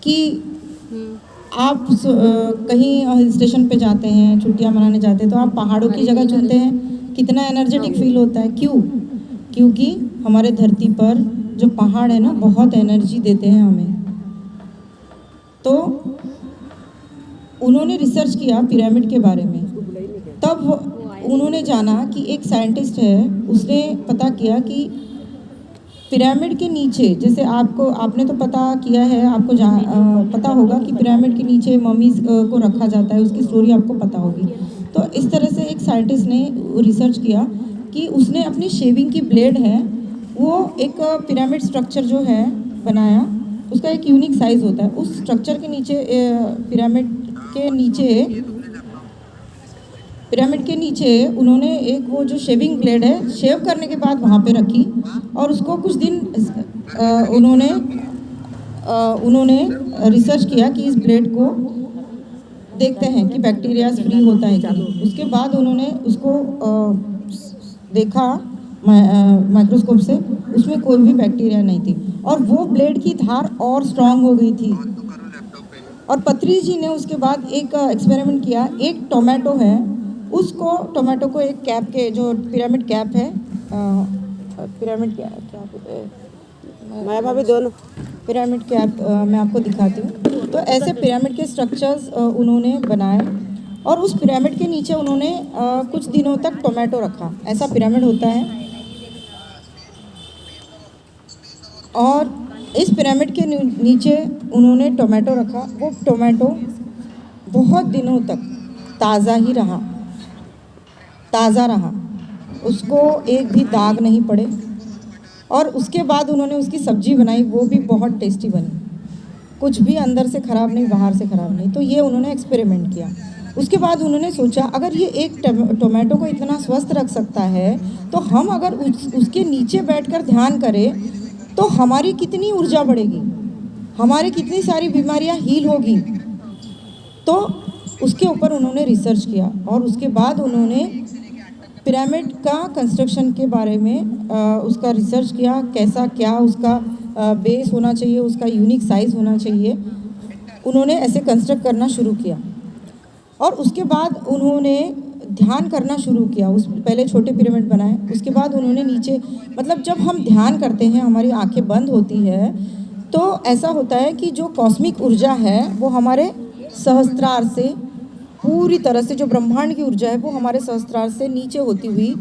कि आप कहीं हिल स्टेशन पे जाते हैं, छुट्टियां मनाने जाते हैं, तो आप पहाड़ों की जगह चुनते हैं, कितना एनर्जेटिक फील होता है। क्यों? क्योंकि हमारे धरती पर जो पहाड़ है ना, बहुत एनर्जी देते हैं हमें। तो उन्होंने रिसर्च किया पिरामिड के बारे में। तब उन्होंने जाना कि एक साइंटिस्ट है, उसने पता किया कि पिरामिड के नीचे, जैसे आपने तो पता किया है, आपको पता होगा कि पिरामिड के नीचे ममीज को रखा जाता है, उसकी स्टोरी आपको पता होगी। तो इस तरह से एक साइंटिस्ट ने रिसर्च किया कि उसने अपनी शेविंग की ब्लेड है, वो एक पिरामिड स्ट्रक्चर जो है बनाया, उसका एक यूनिक साइज होता है। उस स्ट्रक्चर के नीचे पिरामिड के नीचे उन्होंने एक वो जो शेविंग ब्लेड है, शेव करने के बाद वहाँ पे रखी, और उसको कुछ दिन उन्होंने रिसर्च किया कि इस ब्लेड को देखते हैं कि बैक्टीरिया फ्री होता है कि नहीं। उसके बाद उन्होंने उसको देखा माइक्रोस्कोप से, उसमें कोई भी बैक्टीरिया नहीं थी, और वो ब्लेड की धार और स्ट्रांग हो गई थी। और पत्री जी ने उसके बाद एक एक्सपेरिमेंट किया। एक टोमेटो है, टोमेटो को एक कैप के, जो पिरामिड कैप है, पिरामिड मैं भाभी दोनों पिरामिड कैप मैं आपको दिखाती हूँ। तो ऐसे पिरामिड के स्ट्रक्चर्स उन्होंने बनाए, और उस पिरामिड के नीचे उन्होंने कुछ दिनों तक टोमेटो रखा। ऐसा पिरामिड होता है, और इस पिरामिड के नीचे उन्होंने टोमेटो रखा। वो टोमेटो बहुत दिनों तक ताज़ा रहा, उसको एक भी दाग नहीं पड़े। और उसके बाद उन्होंने उसकी सब्जी बनाई, वो भी बहुत टेस्टी बनी, कुछ भी अंदर से ख़राब नहीं, बाहर से ख़राब नहीं। तो ये उन्होंने एक्सपेरिमेंट किया। उसके बाद उन्होंने सोचा, अगर ये एक टोमेटो को इतना स्वस्थ रख सकता है, तो हम अगर उसके नीचे बैठकर ध्यान करें तो हमारी कितनी ऊर्जा बढ़ेगी, हमारी कितनी सारी बीमारियां हील होगी। तो उसके ऊपर उन्होंने रिसर्च किया, और उसके बाद उन्होंने पिरामिड का कंस्ट्रक्शन के बारे में उसका रिसर्च किया, कैसा क्या उसका बेस होना चाहिए, उसका यूनिक साइज़ होना चाहिए। उन्होंने ऐसे कंस्ट्रक्ट करना शुरू किया, और उसके बाद उन्होंने ध्यान करना शुरू किया। पहले छोटे पिरामिड बनाए, उसके बाद उन्होंने नीचे, मतलब जब हम ध्यान करते हैं, हमारी आंखें बंद होती है, तो ऐसा होता है कि जो कॉस्मिक ऊर्जा है वो हमारे सहस्त्रार से, पूरी तरह से जो ब्रह्मांड की ऊर्जा है वो हमारे सहस्त्रार से नीचे होती हुई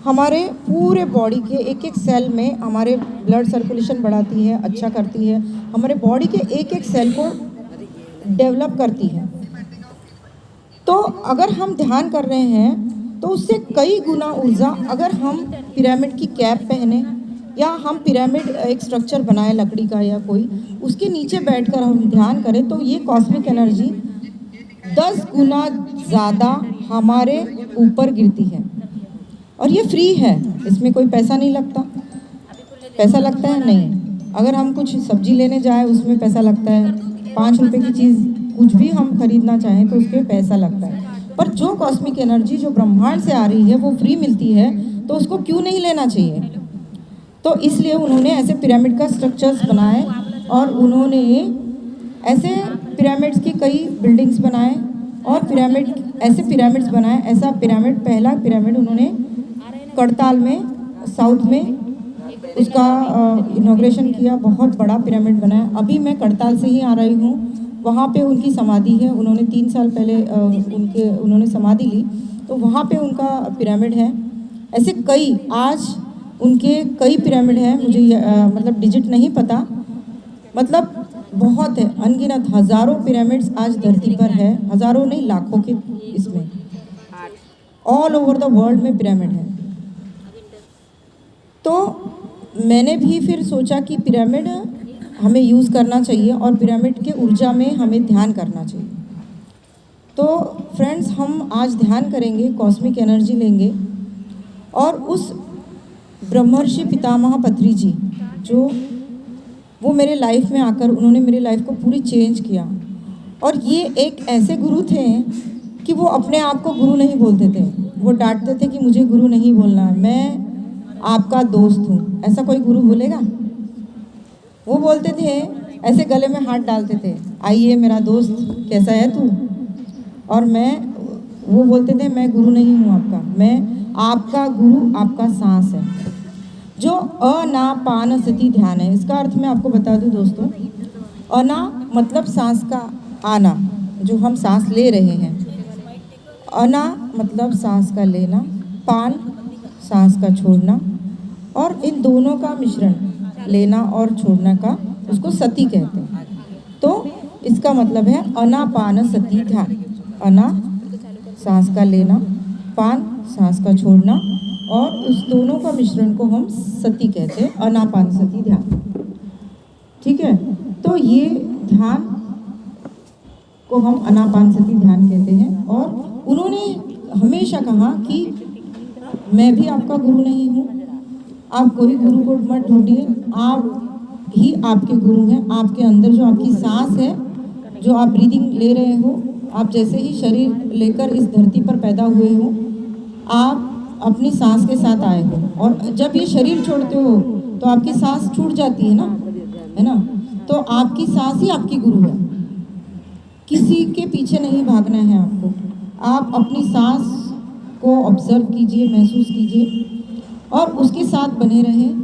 हमारे पूरे बॉडी के एक एक सेल में हमारे ब्लड सर्कुलेशन बढ़ाती है, अच्छा करती है, हमारे बॉडी के एक एक सेल को डेवलप करती है। तो अगर हम ध्यान कर रहे हैं तो उससे कई गुना ऊर्जा, अगर हम पिरामिड की कैप पहने, या हम पिरामिड एक स्ट्रक्चर बनाए लकड़ी का या कोई, उसके नीचे बैठकर हम ध्यान करें, तो ये कॉस्मिक एनर्जी 10 गुना ज़्यादा हमारे ऊपर गिरती है। और ये फ्री है, इसमें कोई पैसा नहीं लगता। पैसा लगता है? नहीं। अगर हम कुछ सब्जी लेने जाए उसमें पैसा लगता है, 5 रुपए की चीज़ कुछ भी हम खरीदना चाहें तो उसके पैसा लगता है। पर जो कॉस्मिक एनर्जी जो ब्रह्मांड से आ रही है वो फ्री मिलती है, तो उसको क्यों नहीं लेना चाहिए। तो इसलिए उन्होंने ऐसे पिरामिड का स्ट्रक्चर्स बनाए, और उन्होंने ऐसे पिरामिड्स की कई बिल्डिंग्स बनाए, और ऐसे पिरामिड्स बनाए। ऐसा पिरामिड, पहला पिरामिड उन्होंने करताल में, साउथ में उसका इनॉग्रेशन किया, बहुत बड़ा पिरामिड बनाया। अभी मैं करताल से ही आ रही हूँ, वहाँ पे उनकी समाधि है। उन्होंने 3 साल पहले उन्होंने समाधि ली, तो वहाँ पे उनका पिरामिड है। ऐसे कई, आज उनके कई पिरामिड हैं, मुझे मतलब डिजिट नहीं पता, मतलब बहुत है, अनगिनत हज़ारों पिरामिड्स आज धरती पर है, हज़ारों नहीं लाखों के इसमें, ऑल ओवर द वर्ल्ड में पिरामिड है। तो मैंने भी फिर सोचा कि पिरामिड हमें यूज़ करना चाहिए, और पिरामिड के ऊर्जा में हमें ध्यान करना चाहिए। तो फ्रेंड्स, हम आज ध्यान करेंगे, कॉस्मिक एनर्जी लेंगे, और उस ब्रह्मर्षि पितामह पत्री जी, जो वो मेरे लाइफ में आकर उन्होंने मेरी लाइफ को पूरी चेंज किया। और ये एक ऐसे गुरु थे कि वो अपने आप को गुरु नहीं बोलते थे, वो डांटते थे कि मुझे गुरु नहीं बोलना, मैं आपका दोस्त हूँ। ऐसा कोई गुरु बोलेगा? वो बोलते थे, ऐसे गले में हाथ डालते थे, आइए मेरा दोस्त कैसा है तू। और वो बोलते थे मैं गुरु नहीं हूँ आपका, मैं आपका गुरु आपका सांस है। जो अनापानसति ध्यान है, इसका अर्थ मैं आपको बता दूँ दोस्तों। अना मतलब सांस का आना, जो हम सांस ले रहे हैं। अना मतलब सांस का लेना, पान सांस का छोड़ना, और इन दोनों का मिश्रण लेना और छोड़ना का उसको सति कहते हैं। तो इसका मतलब है अनापानसति ध्यान। अना सांस का लेना, पान सांस का छोड़ना, और उस दोनों का मिश्रण को हम सति कहते हैं, अनापानसति ध्यान। ठीक है, तो ये ध्यान को हम अनापानसति ध्यान कहते हैं। और उन्होंने हमेशा कहा कि मैं भी आपका गुरु नहीं हूँ, आप कोई गुरु को मत ढूंढिए, आप ही आपके गुरु हैं। आपके अंदर जो आपकी सांस है, जो आप ब्रीदिंग ले रहे हो, आप जैसे ही शरीर लेकर इस धरती पर पैदा हुए हो, आप अपनी सांस के साथ आए हो, और जब ये शरीर छोड़ते हो तो आपकी सांस छूट जाती है ना, तो आपकी सांस ही आपकी गुरु है। किसी के पीछे नहीं भागना है आपको, आप अपनी सांस को ऑब्जर्व कीजिए, महसूस कीजिए और उसके साथ बने रहें।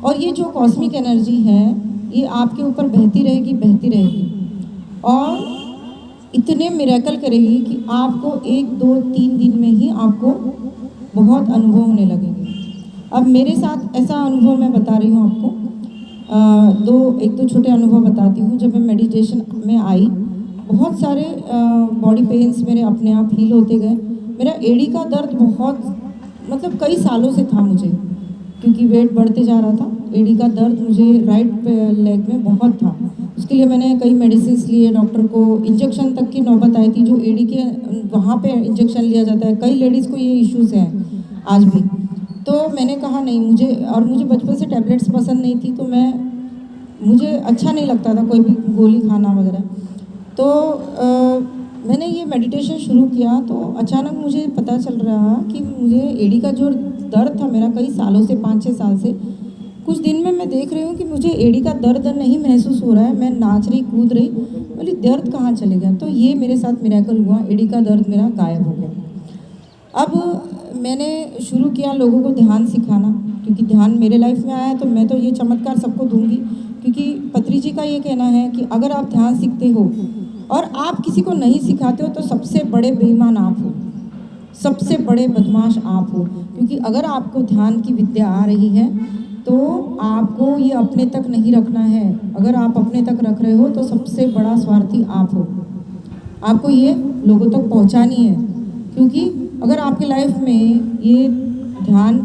और ये जो कॉस्मिक एनर्जी है, ये आपके ऊपर बहती रहेगी और इतने मिरेकल करेगी कि आपको 1, 2, 3 दिन में ही आपको बहुत अनुभव होने लगेंगे। अब मेरे साथ ऐसा अनुभव मैं बता रही हूँ आपको। एक दो छोटे अनुभव बताती हूँ। जब मैं मेडिटेशन में आई, बहुत सारे बॉडी पेन्स मेरे अपने आप हील होते गए। मेरा एड़ी का दर्द बहुत मतलब कई सालों से था मुझे, क्योंकि वेट बढ़ते जा रहा था। एड़ी का दर्द मुझे राइट लेग में बहुत था। उसके लिए मैंने कई मेडिसिन लिए, डॉक्टर को इंजेक्शन तक की नौबत आई थी, जो एड़ी के वहाँ पे इंजेक्शन लिया जाता है। कई लेडीज़ को ये इश्यूज़ हैं आज भी। तो मैंने कहा नहीं, मुझे बचपन से टैबलेट्स पसंद नहीं थी, तो मुझे अच्छा नहीं लगता था कोई भी गोली खाना वगैरह। तो मैंने ये मेडिटेशन शुरू किया, तो अचानक मुझे पता चल रहा कि मुझे एड़ी का जो दर्द था मेरा कई सालों से, 5-6 साल से, कुछ दिन में मैं देख रही हूँ कि मुझे एड़ी का दर्द नहीं महसूस हो रहा है। मैं नाच रही, कूद रही, बोली दर्द कहाँ चले गया। तो ये मेरे साथ मिरेकल हुआ, एड़ी का दर्द मेरा गायब हो गया। अब मैंने शुरू किया लोगों को ध्यान सिखाना, क्योंकि ध्यान मेरे लाइफ में आया है, तो मैं तो ये चमत्कार सबको दूंगी। क्योंकि पत्री जी का ये कहना है कि अगर आप ध्यान सीखते हो और आप किसी को नहीं सिखाते हो, तो सबसे बड़े बेईमान आप हो, सबसे बड़े बदमाश आप हो। क्योंकि अगर आपको ध्यान की विद्या आ रही है, तो आपको ये अपने तक नहीं रखना है। अगर आप अपने तक रख रहे हो, तो सबसे बड़ा स्वार्थी आप हो। आपको ये लोगों तक पहुंचानी है, क्योंकि अगर आपकी लाइफ में ये ध्यान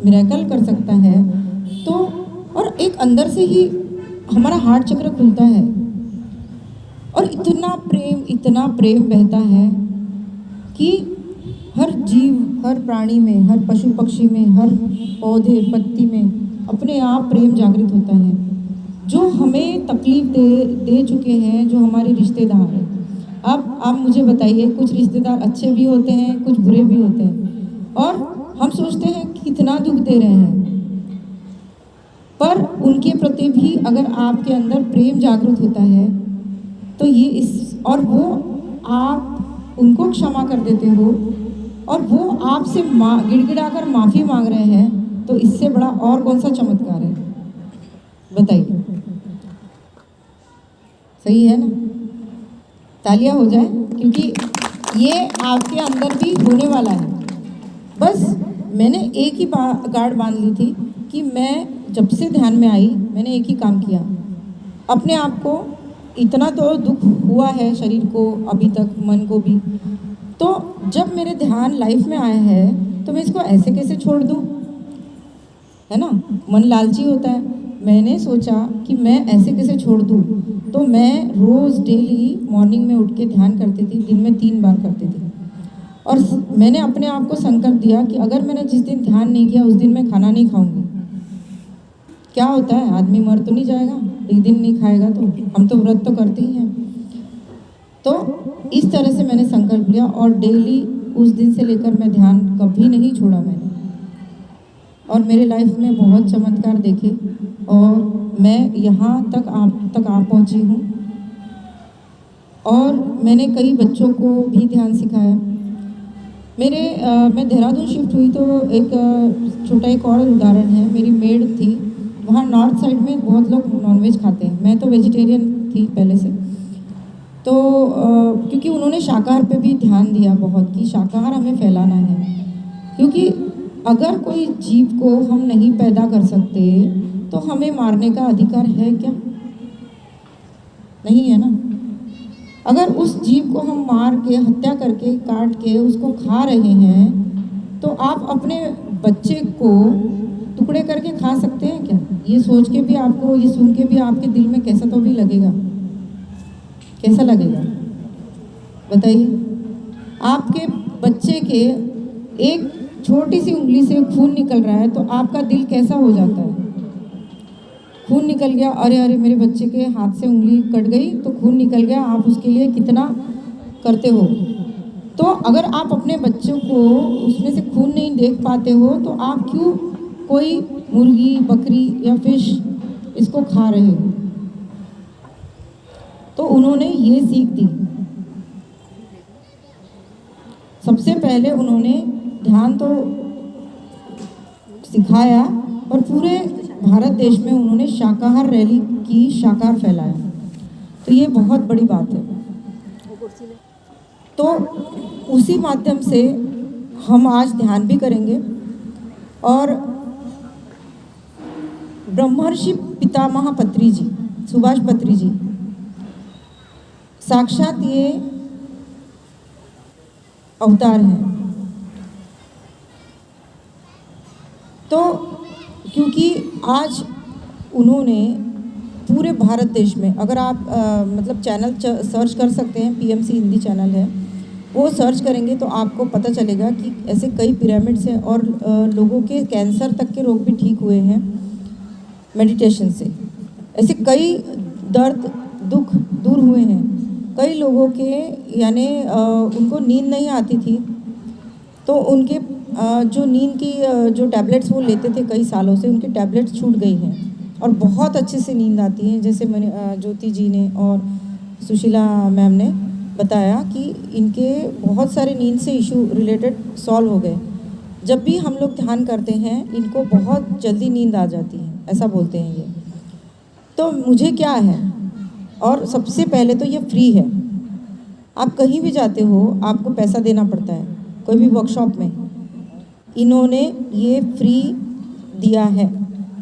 मिरेकल कर सकता है, तो और एक अंदर से ही हमारा हार्ट चक्र खुलता है और इतना प्रेम बहता है कि हर जीव, हर प्राणी में, हर पशु पक्षी में, हर पौधे पत्ती में अपने आप प्रेम जागृत होता है। जो हमें तकलीफ दे चुके हैं, जो हमारे रिश्तेदार हैं। अब आप मुझे बताइए, कुछ रिश्तेदार अच्छे भी होते हैं, कुछ बुरे भी होते हैं, और हम सोचते हैं कि कितना दुख दे रहे हैं, पर उनके प्रति भी अगर आपके अंदर प्रेम जागृत होता है, तो और वो आप उनको क्षमा कर देते हो, और वो आपसे गिड़गिड़ाकर माफ़ी मांग रहे हैं, तो इससे बड़ा और कौन सा चमत्कार है, बताइए। सही है ना? तालियां हो जाए, क्योंकि ये आपके अंदर भी होने वाला है। बस मैंने एक ही गार्ड बांध ली थी कि मैं जब से ध्यान में आई, मैंने एक ही काम किया। अपने आप को, इतना तो दुख हुआ है शरीर को अभी तक, मन को भी, तो जब मेरे ध्यान लाइफ में आया है, तो मैं इसको ऐसे कैसे छोड़ दूँ, है ना? मन लालची होता है। मैंने सोचा कि मैं ऐसे कैसे छोड़ दूँ, तो मैं रोज़ डेली मॉर्निंग में उठ के ध्यान करती थी, दिन में 3 बार करती थी। और मैंने अपने आप को संकल्प दिया कि अगर मैंने जिस दिन ध्यान नहीं किया, उस दिन मैं खाना नहीं खाऊंगी। क्या होता है, आदमी मर तो नहीं जाएगा, एक दिन नहीं खाएगा तो, हम तो व्रत तो करते ही हैं। तो इस तरह से मैंने संकल्प लिया, और डेली उस दिन से लेकर मैं ध्यान कभी नहीं छोड़ा मैंने। और मेरे लाइफ में बहुत चमत्कार देखे और मैं यहाँ तक आ पहुँची हूँ। और मैंने कई बच्चों को भी ध्यान सिखाया। मैं देहरादून शिफ्ट हुई तो एक और उदाहरण है। मेरी मेड थी, वहाँ नॉर्थ साइड में बहुत लोग नॉनवेज खाते हैं, मैं तो वेजिटेरियन थी पहले से। तो क्योंकि उन्होंने शाकाहार पे भी ध्यान दिया बहुत कि शाकाहार हमें फैलाना है, क्योंकि अगर कोई जीव को हम नहीं पैदा कर सकते तो हमें मारने का अधिकार है क्या? नहीं है ना। अगर उस जीव को हम मार के, हत्या करके, काट के उसको खा रहे हैं तो आप अपने बच्चे को टुकड़े करके खा सकते हैं क्या? ये सोच के भी आपको, ये सुन के भी आपके दिल में कैसा तो भी लगेगा। कैसा लगेगा बताइए? आपके बच्चे के एक छोटी सी उंगली से खून निकल रहा है तो आपका दिल कैसा हो जाता है? खून निकल गया, अरे अरे मेरे बच्चे के हाथ से उंगली कट गई तो खून निकल गया, आप उसके लिए कितना करते हो। तो अगर आप अपने बच्चों को उसमें से खून नहीं देख पाते हो तो आप क्यों कोई मुर्गी, बकरी या फिश इसको खा रहे हो? तो उन्होंने ये सीख दी। सबसे पहले उन्होंने ध्यान तो सिखाया और पूरे भारत देश में उन्होंने शाकाहार रैली की, शाकाहार फैलाया। तो ये बहुत बड़ी बात है। तो उसी माध्यम से हम आज ध्यान भी करेंगे। और ब्रह्मर्षि पितामह पत्री जी, सुभाष पत्री जी, साक्षात ये अवतार हैं। तो क्योंकि आज उन्होंने पूरे भारत देश में, अगर आप मतलब चैनल सर्च कर सकते हैं, पीएमसी हिंदी चैनल है, वो सर्च करेंगे तो आपको पता चलेगा कि ऐसे कई पिरामिड्स हैं और लोगों के कैंसर तक के रोग भी ठीक हुए हैं मेडिटेशन से। ऐसे कई दर्द, दुख दूर हुए हैं। कई लोगों के, यानी उनको नींद नहीं आती थी तो उनके जो नींद की जो टैबलेट्स वो लेते थे कई सालों से, उनकी टैबलेट्स छूट गई हैं और बहुत अच्छे से नींद आती है। जैसे मैंने ज्योति जी ने और सुशीला मैम ने बताया कि इनके बहुत सारे नींद से इशू रिलेटेड सॉल्व हो गए। जब भी हम लोग ध्यान करते हैं इनको बहुत जल्दी नींद आ जाती है, ऐसा बोलते हैं ये। तो मुझे क्या है, और सबसे पहले तो ये फ्री है। आप कहीं भी जाते हो आपको पैसा देना पड़ता है, कोई भी वर्कशॉप में। इन्होंने ये फ्री दिया है,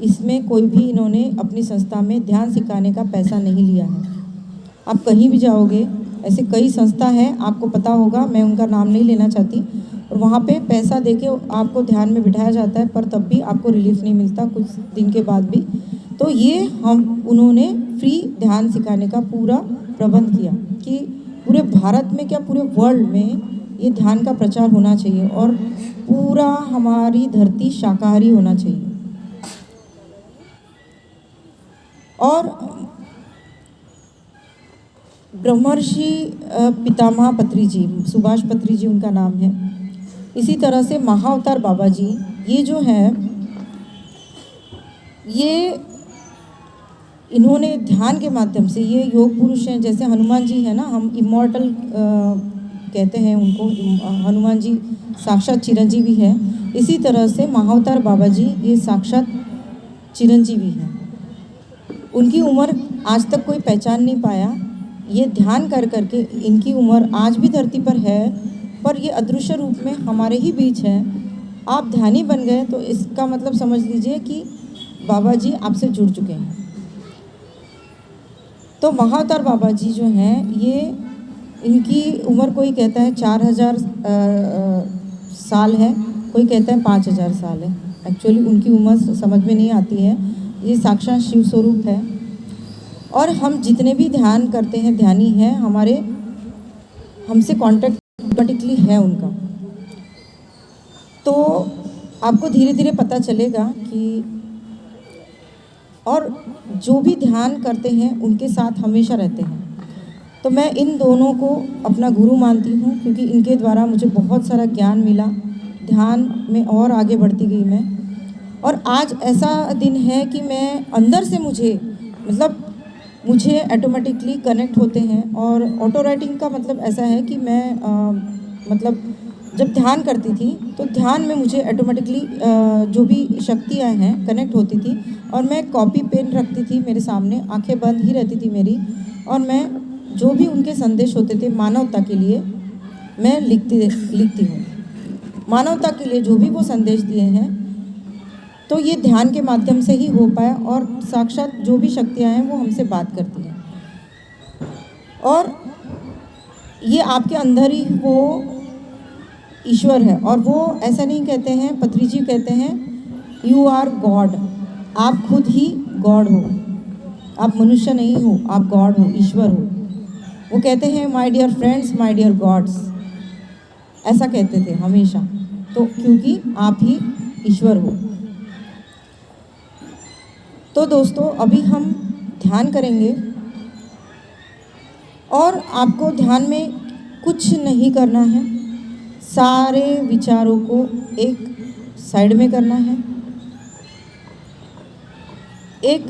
इसमें कोई भी इन्होंने अपनी संस्था में ध्यान सिखाने का पैसा नहीं लिया है। आप कहीं भी जाओगे, ऐसे कई संस्था है, आपको पता होगा, मैं उनका नाम नहीं लेना चाहती, और वहाँ पे पैसा देके आपको ध्यान में बिठाया जाता है, पर तब भी आपको रिलीफ नहीं मिलता कुछ दिन के बाद भी। तो ये उन्होंने फ्री ध्यान सिखाने का पूरा प्रबंध किया कि पूरे भारत में, क्या पूरे वर्ल्ड में ये ध्यान का प्रचार होना चाहिए और पूरा हमारी धरती शाकाहारी होना चाहिए। और ब्रह्मर्षि पितामह पत्री जी, सुभाष पत्री जी उनका नाम है। इसी तरह से महाअवतार बाबा जी, ये जो है, ये इन्होंने ध्यान के माध्यम से, ये योग पुरुष हैं। जैसे हनुमान जी है ना, हम इमॉर्टल कहते हैं उनको, हनुमान जी साक्षात चिरंजीवी है। इसी तरह से महाअवतार बाबा जी ये साक्षात चिरंजीवी हैं। उनकी उम्र आज तक कोई पहचान नहीं पाया। ये ध्यान कर करके इनकी उम्र आज भी धरती पर है, पर ये अदृश्य रूप में हमारे ही बीच है। आप ध्यानी बन गए तो इसका मतलब समझ लीजिए कि बाबा जी आपसे जुड़ चुके हैं। तो महाअवतार बाबा जी जो हैं, ये इनकी उम्र कोई कहता है 4000 साल है, कोई कहता है 5000 साल है। एक्चुअली उनकी उम्र समझ में नहीं आती है। ये साक्षात शिव स्वरूप है। और हम जितने भी ध्यान करते हैं, ध्यानी हैं, हमारे हमसे कांटेक्ट ऑटोमेटिकली है उनका। तो आपको धीरे धीरे पता चलेगा कि, और जो भी ध्यान करते हैं उनके साथ हमेशा रहते हैं। तो मैं इन दोनों को अपना गुरु मानती हूँ, क्योंकि इनके द्वारा मुझे बहुत सारा ज्ञान मिला। ध्यान में और आगे बढ़ती गई मैं। और आज ऐसा दिन है कि मैं अंदर से मुझे ऑटोमेटिकली कनेक्ट होते हैं। और ऑटो राइटिंग का मतलब ऐसा है कि मैं जब ध्यान करती थी तो ध्यान में मुझे ऑटोमेटिकली जो भी शक्तियाँ हैं कनेक्ट होती थी, और मैं कॉपी पेन रखती थी मेरे सामने, आंखें बंद ही रहती थी मेरी, और मैं जो भी उनके संदेश होते थे मानवता के लिए मैं लिखती हूँ। मानवता के लिए जो भी वो संदेश दिए हैं, तो ये ध्यान के माध्यम से ही हो पाया, और साक्षात जो भी शक्तियाँ हैं वो हमसे बात करती हैं। और ये आपके अंदर ही वो ईश्वर है, और वो ऐसा नहीं कहते हैं, पत्री जी कहते हैं यू आर गॉड, आप खुद ही गॉड हो, आप मनुष्य नहीं हो, आप गॉड हो, ईश्वर हो। वो कहते हैं my dear friends, my dear gods, ऐसा कहते थे हमेशा, तो क्योंकि आप ही ईश्वर हो। तो दोस्तों अभी हम ध्यान करेंगे, और आपको ध्यान में कुछ नहीं करना है, सारे विचारों को एक साइड में करना है। एक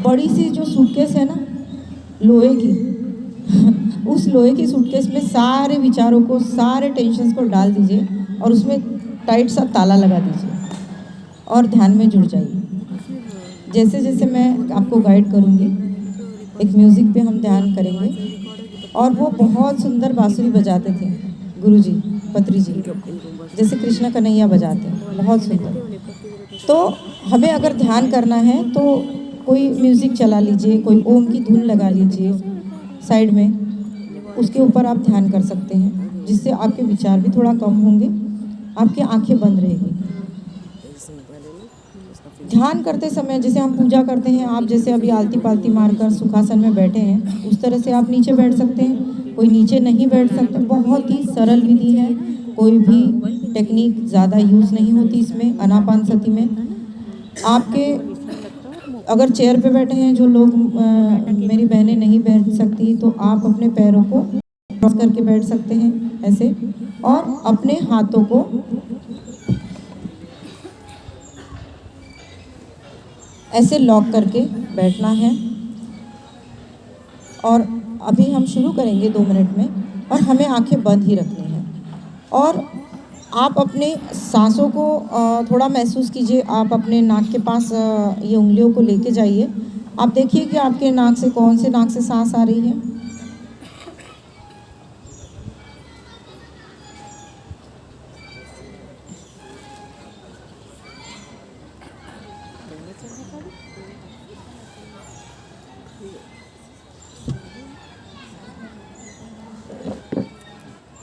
बड़ी सी जो सूटकेस है ना लोहे की उस लोहे की सूटकेस में सारे विचारों को, सारे टेंशन्स को डाल दीजिए, और उसमें टाइट सा ताला लगा दीजिए, और ध्यान में जुड़ जाइए। जैसे जैसे मैं आपको गाइड करूँगी, एक म्यूज़िक पे हम ध्यान करेंगे। और वो बहुत सुंदर बांसुरी बजाते थे गुरुजी, पत्री जी, जैसे कृष्ण कन्हैया बजाते हैं, बहुत सुंदर। तो हमें अगर ध्यान करना है तो कोई म्यूज़िक चला लीजिए, कोई ओम की धुन लगा लीजिए साइड में, उसके ऊपर आप ध्यान कर सकते हैं, जिससे आपके विचार भी थोड़ा कम होंगे, आपकी आंखें बंद रहेगी। ध्यान करते समय जैसे हम पूजा करते हैं, आप जैसे अभी आलती पालती मारकर सुखासन में बैठे हैं, उस तरह से आप नीचे बैठ सकते हैं। कोई नीचे नहीं बैठ सकते, बहुत ही सरल विधि है, कोई भी टेक्निक ज़्यादा यूज़ नहीं होती इसमें। आनापानसती में आपके अगर चेयर पे बैठे हैं जो लोग, मेरी बहनें नहीं बैठ सकती, तो आप अपने पैरों को क्रॉस करके बैठ सकते हैं ऐसे, और अपने हाथों को ऐसे लॉक करके बैठना है। और अभी हम शुरू करेंगे 2 मिनट में, और हमें आंखें बंद ही रखनी है। और आप अपने सांसों को थोड़ा महसूस कीजिए। आप अपने नाक के पास ये उंगलियों को लेके जाइए। आप देखिए कि आपके नाक से कौन से नाक से सांस आ रही है।